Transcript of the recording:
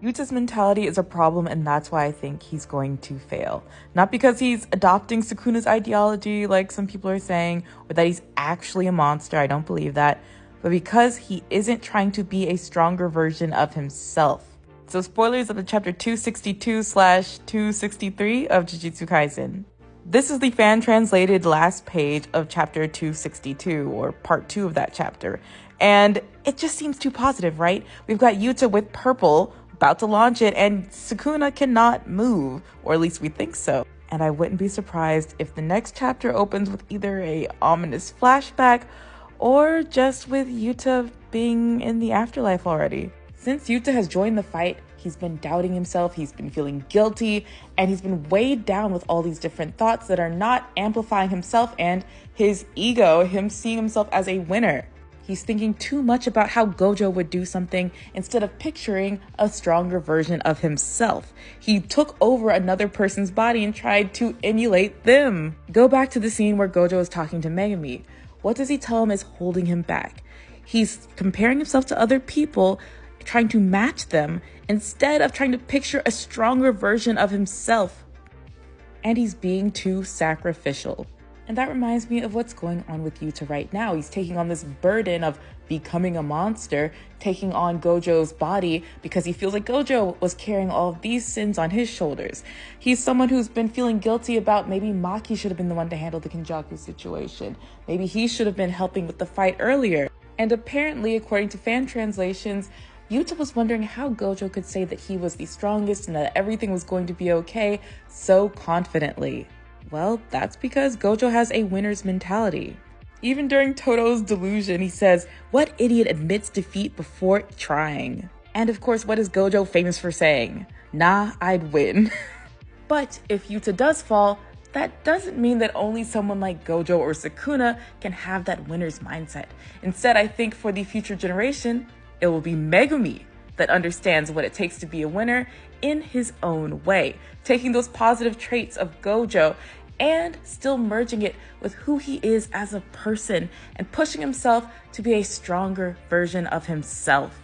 Yuta's mentality is a problem, and that's why I think he's going to fail. Not because he's adopting Sukuna's ideology like some people are saying, or that he's actually a monster, I don't believe that, but because he isn't trying to be a stronger version of himself. So spoilers of the chapter 262/263 of Jujutsu Kaisen. This is the fan-translated last page of chapter 262, or part 2 of that chapter. And it just seems too positive, right? We've got Yuta with purple, about to launch it, and Sukuna cannot move, or at least we think so. And I wouldn't be surprised if the next chapter opens with either a ominous flashback or just with Yuta being in the afterlife already. Since Yuta has joined the fight, he's been doubting himself, he's been feeling guilty, and he's been weighed down with all these different thoughts that are not amplifying himself and his ego, him seeing himself as a winner. He's thinking too much about how Gojo would do something instead of picturing a stronger version of himself. He took over another person's body and tried to emulate them. Go back to the scene where Gojo is talking to Megumi. What does he tell him is holding him back? He's comparing himself to other people, trying to match them instead of trying to picture a stronger version of himself. And he's being too sacrificial. And that reminds me of what's going on with Yuta right now. He's taking on this burden of becoming a monster, taking on Gojo's body because he feels like Gojo was carrying all of these sins on his shoulders. He's someone who's been feeling guilty about maybe Maki should have been the one to handle the Kenjaku situation. Maybe he should have been helping with the fight earlier. And apparently, according to fan translations, Yuta was wondering how Gojo could say that he was the strongest and that everything was going to be okay so confidently. Well, that's because Gojo has a winner's mentality. Even during Toto's delusion, he says, "What idiot admits defeat before trying?" And of course, what is Gojo famous for saying? "Nah, I'd win." But if Yuta does fall, that doesn't mean that only someone like Gojo or Sukuna can have that winner's mindset. Instead, I think for the future generation, it will be Megumi that understands what it takes to be a winner in his own way, taking those positive traits of Gojo and still merging it with who he is as a person and pushing himself to be a stronger version of himself.